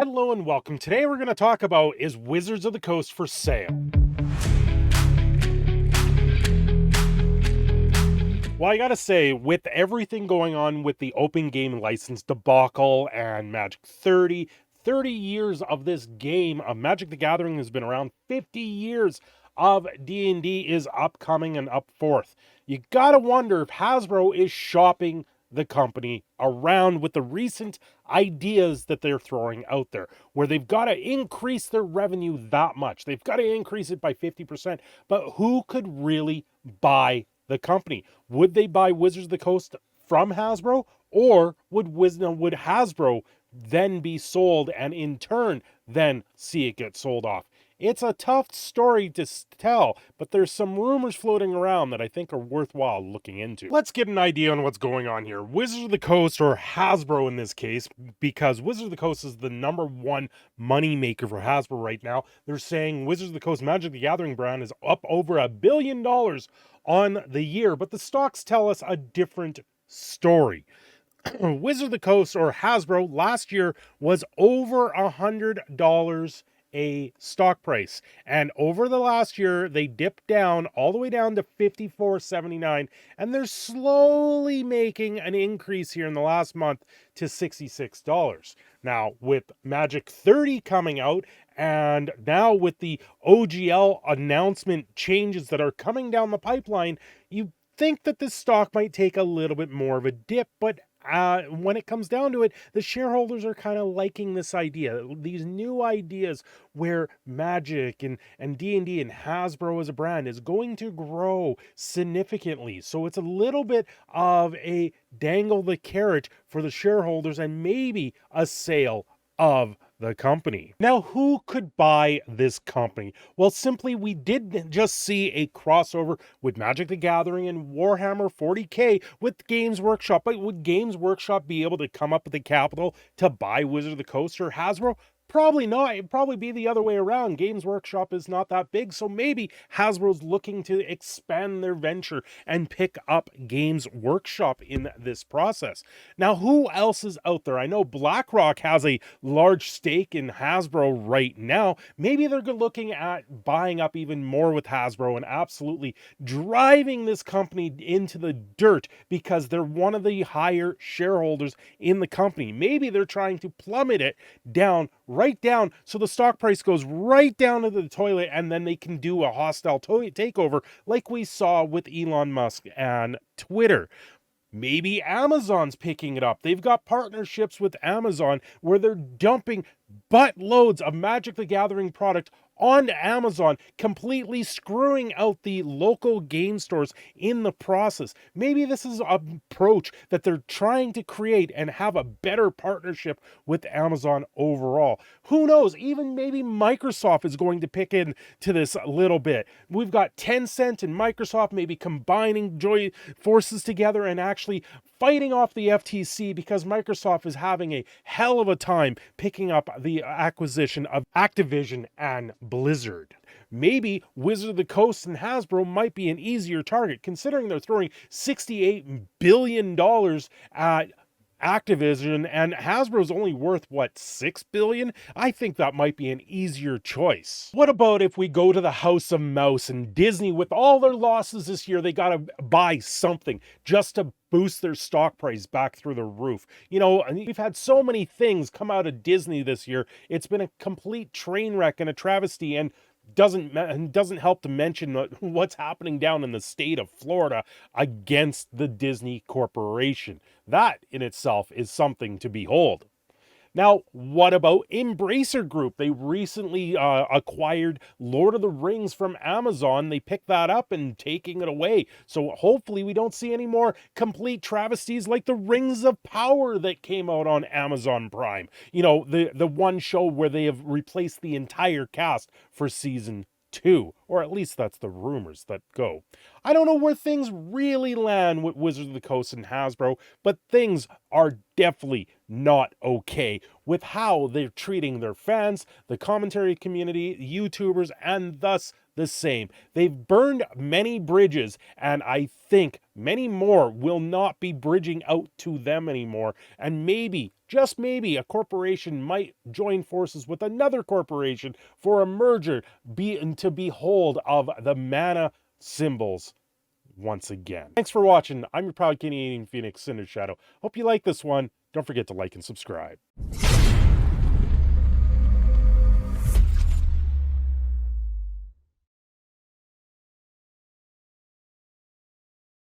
Hello and welcome. Today we're going to talk about, is Wizards of the Coast for sale? Well, I gotta say, with everything going on with the open game license debacle and Magic 30 years of this game of Magic the Gathering has been around. 50 years of D&D is upcoming and up forth. You gotta wonder if Hasbro is shopping the company around with the recent ideas that they're throwing out there, where they've got to increase their revenue that much. They've got to increase it by 50%, but who could really buy the company? Would they buy Wizards of the Coast from Hasbro, or would Hasbro then be sold and in turn then see it get sold off? It's a tough story to tell, but there's some rumors floating around that I think are worthwhile looking into. Let's get an idea on what's going on here. Wizards of the Coast, or Hasbro in this case, because Wizards of the Coast is the #1 money maker for Hasbro right now. They're saying Wizards of the Coast Magic the Gathering brand is up over $1 billion on the year, but the stocks tell us a different story. Wizards of the Coast, or Hasbro, last year was over $100 a stock price, and over the last year they dipped down all the way down to $54.79, and they're slowly making an increase here in the last month to $66. Now with Magic 30 coming out, and now with the OGL announcement changes that are coming down the pipeline, you think that this stock might take a little bit more of a dip, but when it comes down to it, the shareholders are kind of liking this idea, these new ideas where Magic and D&D and Hasbro as a brand is going to grow significantly. So it's a little bit of a dangle the carrot for the shareholders and maybe a sale of the company. Now, who could buy this company? Well, simply, we did just see a crossover with Magic the Gathering and Warhammer 40K with Games Workshop. But would Games Workshop be able to come up with the capital to buy Wizard of the Coast or Hasbro? Probably not. It'd probably be the other way around. Games Workshop is not that big, so maybe Hasbro's looking to expand their venture and pick up Games Workshop in this process. Now, who else is out there? I know BlackRock has a large stake in Hasbro right now. Maybe they're looking at buying up even more with Hasbro and absolutely driving this company into the dirt because they're one of the higher shareholders in the company. Maybe they're trying to plummet it down, right down, so the stock price goes right down to the toilet, and then they can do a hostile takeover like we saw with Elon Musk and Twitter. Maybe Amazon's picking it up. They've got partnerships with Amazon where they're dumping buttloads of Magic the Gathering product onto Amazon, completely screwing out the local game stores in the process. Maybe this is an approach that they're trying to create and have a better partnership with Amazon overall. Who knows? Even maybe Microsoft is going to pick into this a little bit. We've got Tencent and Microsoft maybe combining forces together and actually fighting off the FTC, because Microsoft is having a hell of a time picking up the acquisition of Activision and Blizzard. Maybe Wizard of the Coast and Hasbro might be an easier target, considering they're throwing $68 billion at Activision, and Hasbro's only worth, what, $6 billion? I think that might be an easier choice. What about if we go to the House of Mouse and Disney? With all their losses this year, they gotta buy something just to boost their stock price back through the roof. You know, and we've had so many things come out of Disney this year. It's been a complete train wreck and a travesty, and doesn't help to mention what's happening down in the state of Florida against the Disney Corporation. That in itself is something to behold. Now, what about Embracer Group? They recently acquired Lord of the Rings from Amazon. They picked that up and taking it away. So hopefully we don't see any more complete travesties like the Rings of Power that came out on Amazon Prime. You know, the one show where they have replaced the entire cast for season 2, or at least that's the rumors that go. I don't know where things really land with Wizards of the Coast and Hasbro, but things are definitely not okay with how they're treating their fans, the commentary community, YouTubers, and thus the same. They've burned many bridges, and I think many more will not be bridging out to them anymore. And maybe, just maybe, a corporation might join forces with another corporation for a merger, to behold of the mana symbols once again. Thanks for watching. I'm your proud Canadian Phoenix, Cinder Shadow. Hope you like this one. Don't forget to like and subscribe.